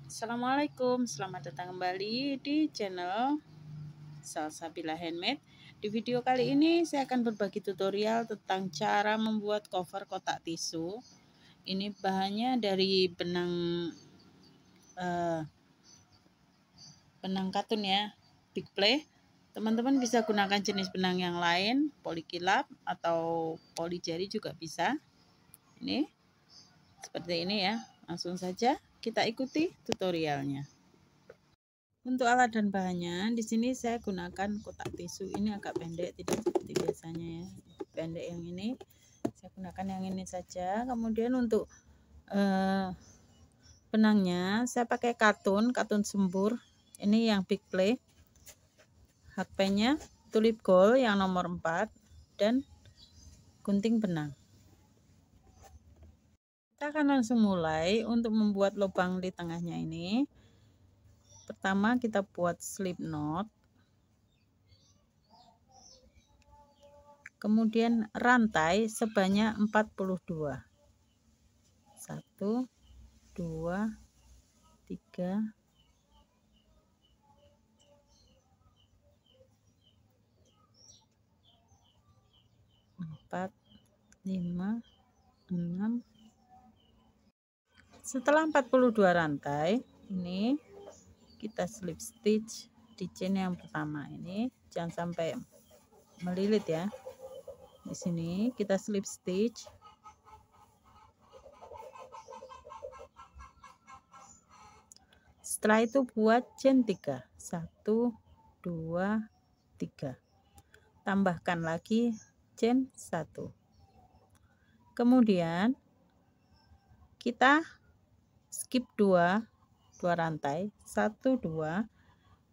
Assalamualaikum, selamat datang kembali di channel Salsabila Handmade. Di video kali ini saya akan berbagi tutorial tentang cara membuat cover kotak tisu. Ini bahannya dari benang katun ya, Big Play. Teman-teman bisa gunakan jenis benang yang lain, polikilap atau poli jari juga bisa. Ini seperti ini ya. Langsung saja kita ikuti tutorialnya. Untuk alat dan bahannya, di sini saya gunakan kotak tisu. Ini agak pendek, tidak seperti biasanya ya. Pendek yang ini, saya gunakan yang ini saja. Kemudian untuk benangnya, saya pakai katun sembur. Ini yang Big Play. Hakpennya tulip gold yang nomor 4 dan gunting benang. Kita akan langsung mulai untuk membuat lubang di tengahnya ini. Pertama kita buat slip knot. Kemudian rantai sebanyak 42. 1 2 3 4 5 6. Setelah 42 rantai, ini kita slip stitch di chain yang pertama. Ini jangan sampai melilit ya. Di sini kita slip stitch. Setelah itu buat chain 3. 1 2 3. Tambahkan lagi chain 1. Kemudian kita skip 2 rantai, 1 2,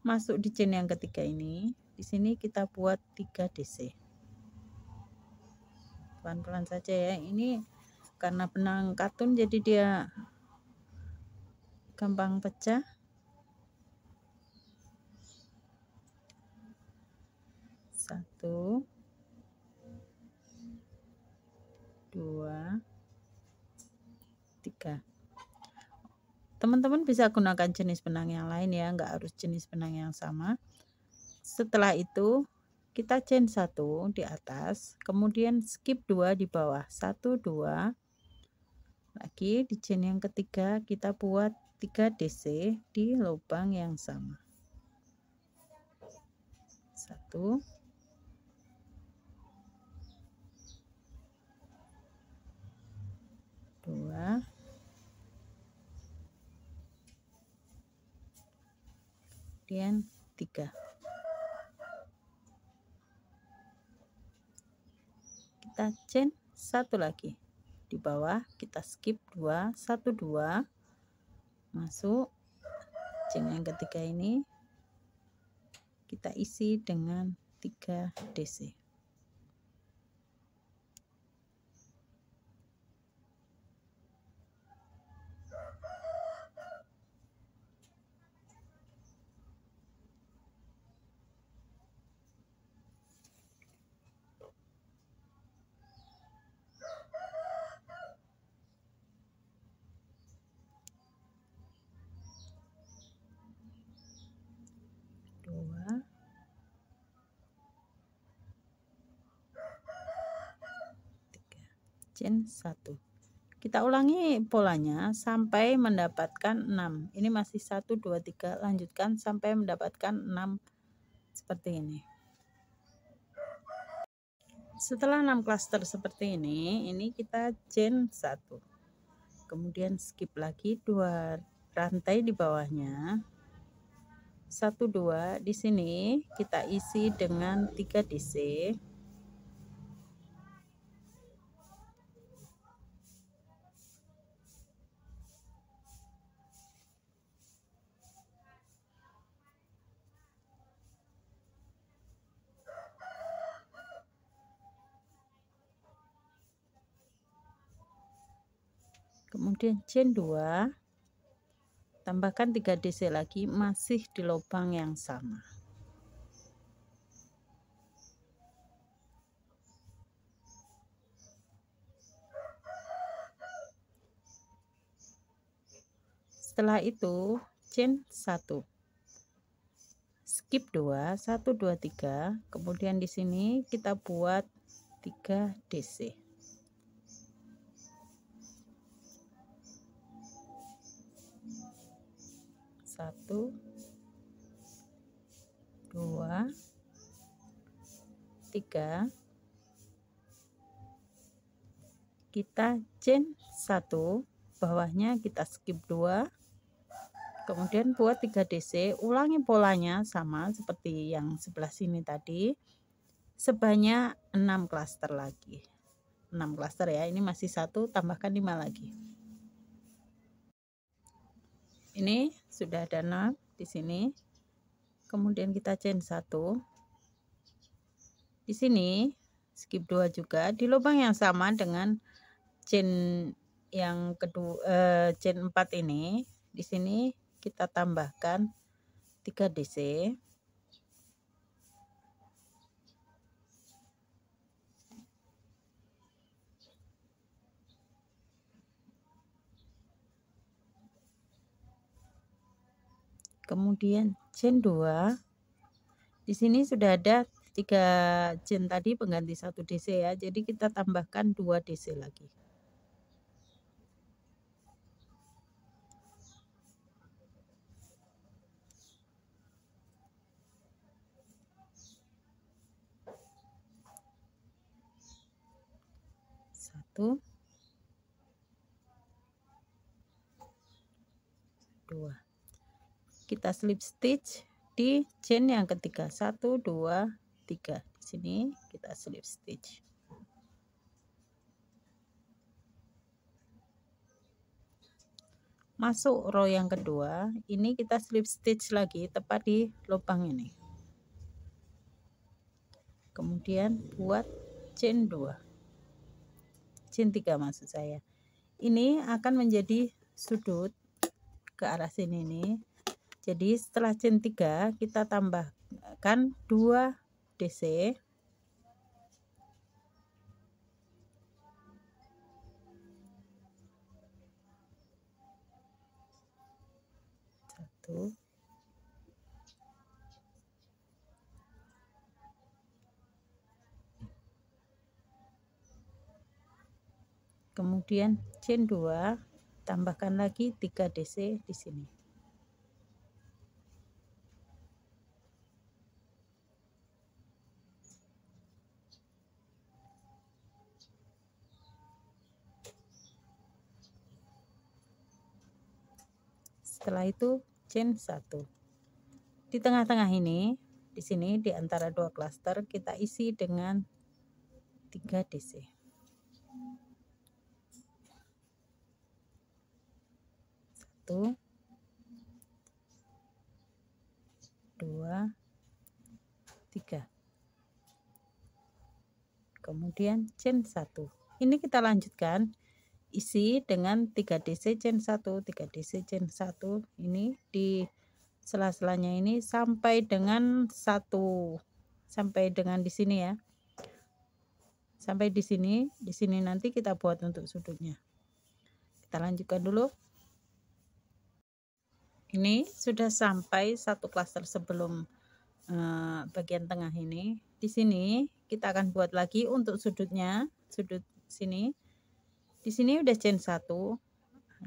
masuk di chain yang ketiga ini. Di sini kita buat 3 DC. Pelan-pelan saja ya. Ini karena benang katun jadi dia gampang pecah. 1 2 3. Teman-teman bisa gunakan jenis benang yang lain ya, nggak harus jenis benang yang sama. Setelah itu kita chain 1 di atas, kemudian skip 2 di bawah. 1 2. Lagi di chain yang ketiga kita buat 3 DC di lubang yang sama. 1 2 kemudian 3. Kita chain 1 lagi di bawah, kita skip 2 1 2, masuk chain yang ketiga ini kita isi dengan 3 DC. Chain 1. Kita ulangi polanya sampai mendapatkan 6. Ini masih 1 2 3, lanjutkan sampai mendapatkan 6 seperti ini. Setelah 6 cluster seperti ini kita chain 1. Kemudian skip lagi 2 rantai di bawahnya. 1 2, di sini kita isi dengan 3 DC. Kemudian chain 2, tambahkan 3 DC lagi, masih di lubang yang sama. Setelah itu chain 1, skip 2, 1 2 3, kemudian di sini kita buat 3 DC. 1 2 3, kita chain 1, bawahnya kita skip 2, kemudian buat 3 DC. Ulangi polanya sama seperti yang sebelah sini tadi, sebanyak 6 klaster lagi. 6 klaster ya, ini masih 1, tambahkan 5 lagi. Ini sudah ada 6 di sini. Kemudian kita chain 1. Di sini skip 2 juga di lubang yang sama dengan chain yang kedua, chain 4 ini. Di sini kita tambahkan 3 DC. Kemudian chain 2. Di sini sudah ada 3 chain tadi pengganti 1 DC ya. Jadi kita tambahkan 2 DC lagi. Satu, 2. Kita slip stitch di chain yang ketiga, 1 2 3. Di sini kita slip stitch. Masuk row yang kedua, ini kita slip stitch lagi tepat di lubang ini. Kemudian buat chain 2. Chain 3 maksud saya. Ini akan menjadi sudut ke arah sini nih. Jadi setelah chain 3 kita tambahkan 2 DC. 1, 2, kemudian chain 2, tambahkan lagi 3 DC di sini. Setelah itu chain 1. Di tengah-tengah ini, di sini di antara 2 klaster kita isi dengan 3 DC. 1, 2, 3. Kemudian chain 1. Ini kita lanjutkan isi dengan 3 DC chain 1, 3 DC chain 1. Ini di sela-selanya ini sampai dengan 1, sampai dengan di sini ya. Sampai di sini nanti kita buat untuk sudutnya. Kita lanjutkan dulu. Ini sudah sampai 1 klaster sebelum bagian tengah ini. Di sini kita akan buat lagi untuk sudutnya, sudut sini. Di sini udah chain 1.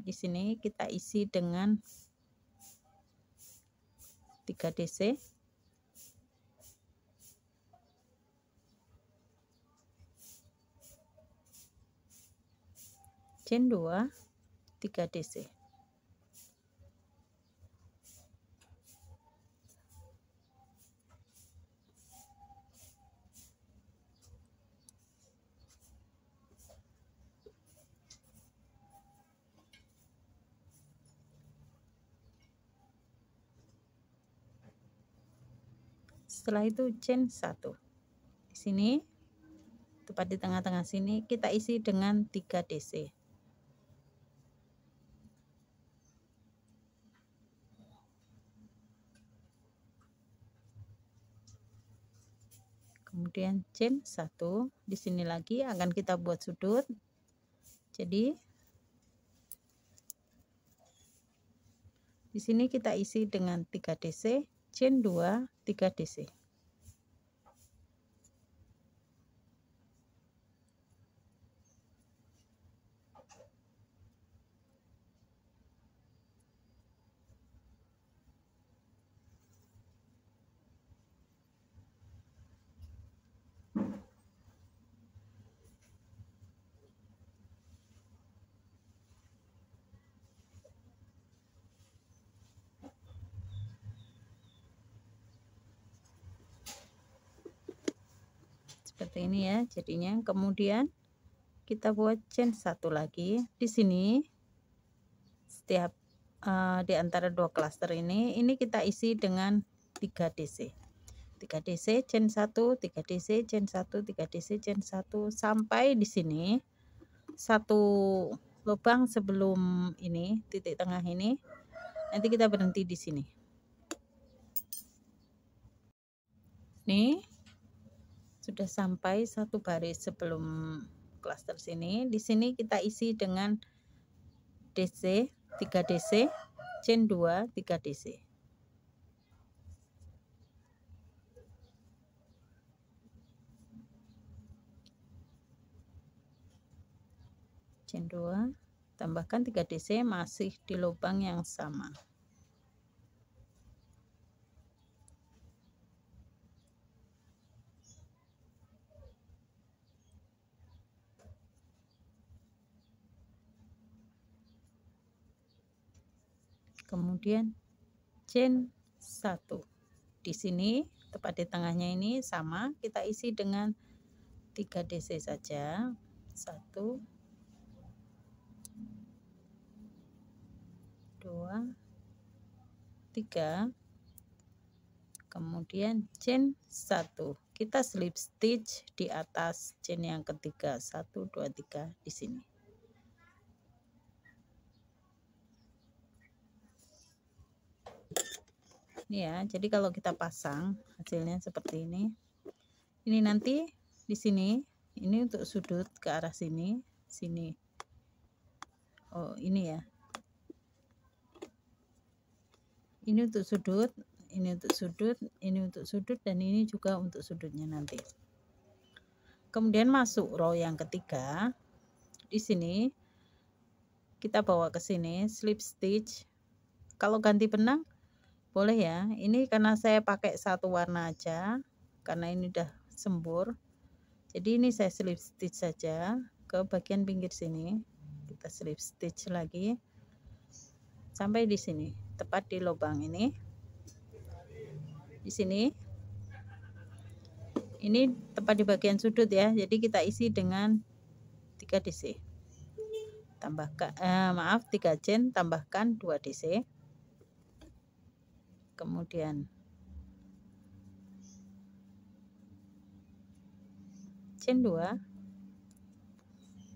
Di sini kita isi dengan 3 DC. Chain 2, 3 DC. Setelah itu chain 1. Di sini tepat di tengah-tengah sini kita isi dengan 3 DC. Kemudian chain 1. Di sini lagi akan kita buat sudut. Jadi Di sini kita isi dengan 3 DC, chain 2, 3 DC. Seperti ini ya jadinya. Kemudian kita buat chain 1 lagi di sini. Setiap di antara 2 klaster ini kita isi dengan 3 DC. 3 DC chain 1, 3 DC chain 1, 3 DC chain 1 sampai di sini satu lubang sebelum ini titik tengah ini. Nanti kita berhenti di sini. Nih sudah sampai satu baris sebelum klaster sini. Di sini kita isi dengan DC 3 DC chain 2 3 DC. Chain 2 tambahkan 3 DC masih di lubang yang sama. Kemudian chain 1 di sini tepat di tengahnya ini sama, kita isi dengan 3 DC saja. 1 2 3. Kemudian chain 1 kita slip stitch di atas chain yang ketiga. 1 2 3 di sini. Ini ya, jadi kalau kita pasang hasilnya seperti ini. Ini nanti di sini, ini untuk sudut ke arah sini, sini. Oh, ini ya. Ini untuk sudut, ini untuk sudut, ini untuk sudut, dan ini juga untuk sudutnya nanti. Kemudian masuk row yang ketiga. Di sini kita bawa ke sini, slip stitch. Kalau ganti benang boleh ya. Ini karena saya pakai satu warna aja, karena ini udah sembur. Jadi ini saya slip stitch saja ke bagian pinggir sini. Kita slip stitch lagi sampai di sini, tepat di lubang ini. Di sini, ini tepat di bagian sudut ya. Jadi kita isi dengan 3 DC. Tambahkan, 3 chain, tambahkan 2 DC. Kemudian chain 2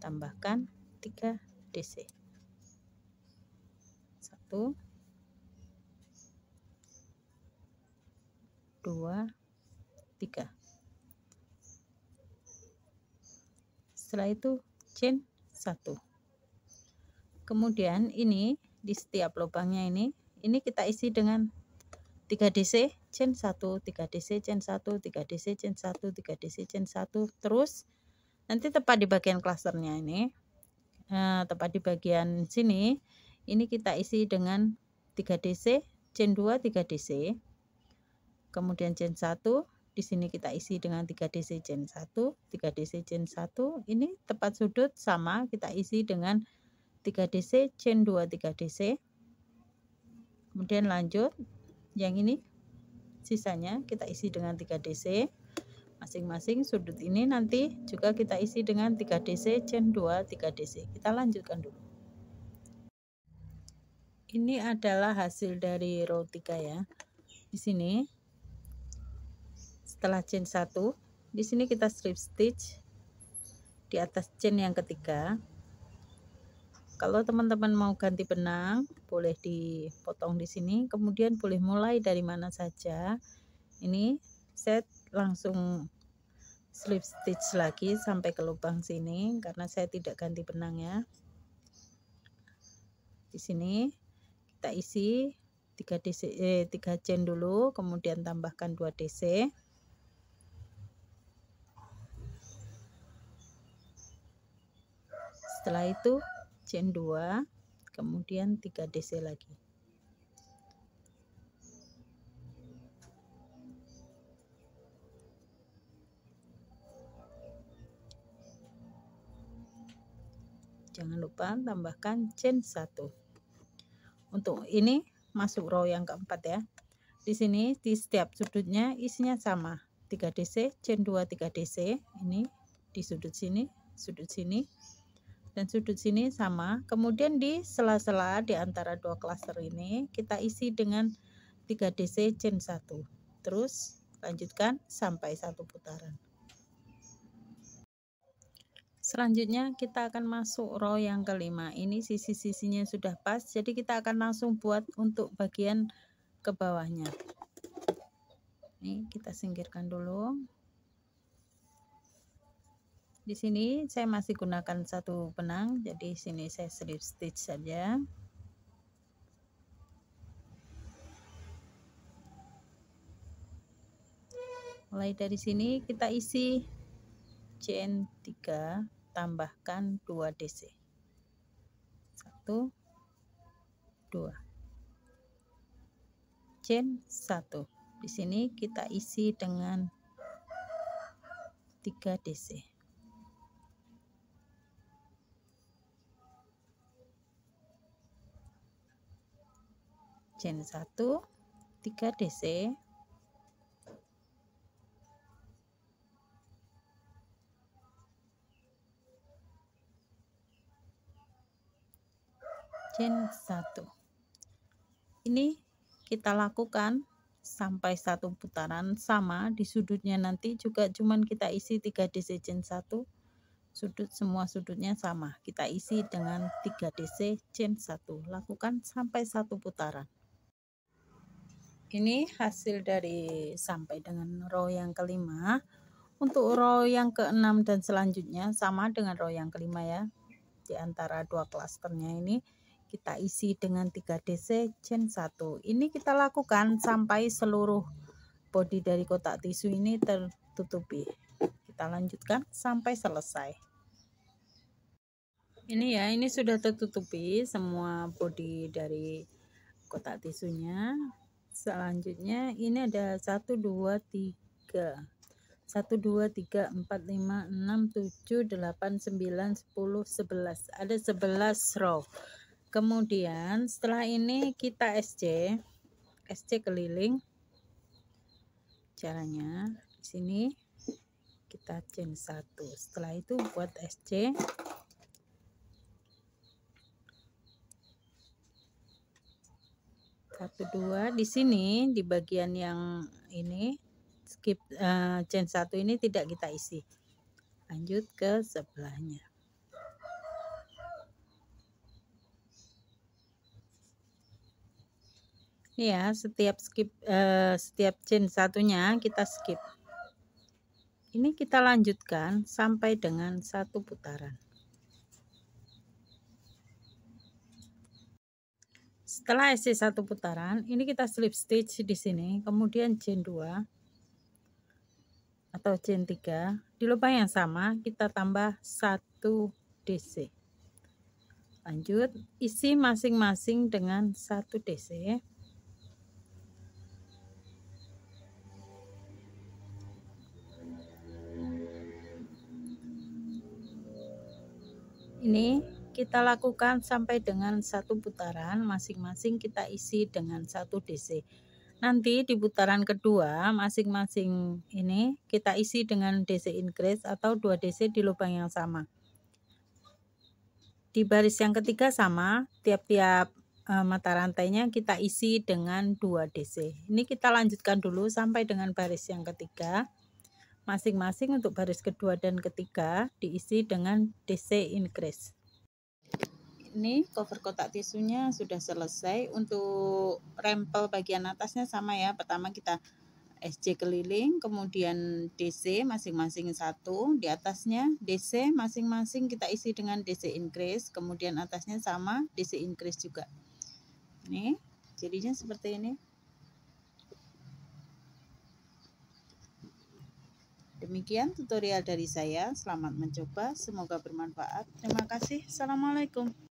tambahkan 3 DC. 1 2 3. Setelah itu chain 1. Kemudian ini di setiap lubangnya ini kita isi dengan 3 DC chain 1, 3 DC chain 1, 3 DC chain 1, 3 DC chain 1. Terus nanti tepat di bagian klasternya ini, tepat di bagian sini, ini kita isi dengan 3 DC chain 2, 3 DC. Kemudian chain 1, di sini kita isi dengan 3 DC chain 1, 3 DC chain 1. Ini tepat sudut sama, kita isi dengan 3 DC chain 2, 3 DC. Kemudian lanjut yang ini sisanya kita isi dengan 3 DC. Masing-masing sudut ini nanti juga kita isi dengan 3 DC chain 2, 3 DC. Kita lanjutkan dulu. Ini adalah hasil dari row 3 ya. Di sini setelah chain 1, di sini kita strip stitch di atas chain yang ketiga. Kalau teman-teman mau ganti benang, boleh dipotong di sini, kemudian boleh mulai dari mana saja. Ini saya langsung slip stitch lagi sampai ke lubang sini karena saya tidak ganti benang ya. Di sini kita isi 3 chain dulu, kemudian tambahkan 2 DC. Setelah itu chain 2, kemudian 3 DC lagi. Jangan lupa tambahkan chain 1. Untuk ini masuk row yang keempat ya. Di sini di setiap sudutnya isinya sama. 3 DC, chain 2 3 DC. Ini di sudut sini, dan sudut sini sama. Kemudian di sela-sela di antara dua klaster ini kita isi dengan 3 DC chain 1. Terus lanjutkan sampai 1 putaran. Selanjutnya kita akan masuk row yang kelima. Ini sisi-sisinya sudah pas, jadi kita akan langsung buat untuk bagian ke bawahnya. Ini kita singkirkan dulu. Di sini saya masih gunakan 1 benang, jadi sini saya slip stitch saja. Mulai dari sini kita isi chain 3, tambahkan 2 DC. 1 2 chain 1. Di sini kita isi dengan 3 DC. Chain 1, 3 DC. Chain 1. Ini kita lakukan sampai 1 putaran, sama di sudutnya nanti juga cuman kita isi 3 DC chain 1. Semua sudutnya sama, kita isi dengan 3 DC chain 1. Lakukan sampai 1 putaran. Ini hasil dari sampai dengan row yang kelima. Untuk row yang keenam dan selanjutnya sama dengan row yang kelima ya. Di antara dua klasternya ini kita isi dengan 3 DC chain 1. Ini kita lakukan sampai seluruh bodi dari kotak tisu ini tertutupi. Kita lanjutkan sampai selesai. Ini ya, ini sudah tertutupi semua bodi dari kotak tisunya. Selanjutnya ini ada 1 2 3 1 2 3 4 5 6 7 8 9 10 11. Ada 11 row. Kemudian setelah ini kita SC keliling. Caranya di sini kita chain 1. Setelah itu buat SC. Satu dua di sini di bagian yang ini skip chain 1 ini tidak kita isi. Lanjut ke sebelahnya. Ini ya, setiap chain satunya kita skip. Ini kita lanjutkan sampai dengan 1 putaran. Setelah SC 1 putaran, ini kita slip stitch di sini, kemudian chain 2 atau chain 3. Di lubang yang sama kita tambah 1 DC. Lanjut, isi masing-masing dengan 1 DC. Ini kita lakukan sampai dengan 1 putaran, masing-masing kita isi dengan 1 DC. Nanti di putaran kedua masing-masing ini kita isi dengan DC increase atau 2 DC di lubang yang sama. Di baris yang ketiga sama, tiap-tiap mata rantainya kita isi dengan 2 DC. Ini kita lanjutkan dulu sampai dengan baris yang ketiga. Masing-masing untuk baris kedua dan ketiga diisi dengan DC increase. Ini cover kotak tisunya sudah selesai. Untuk rempel bagian atasnya sama ya. Pertama kita SC keliling, kemudian DC masing-masing 1, di atasnya DC masing-masing kita isi dengan DC increase, kemudian atasnya sama DC increase juga. Ini jadinya seperti ini. Demikian tutorial dari saya, selamat mencoba, semoga bermanfaat. Terima kasih. Assalamualaikum.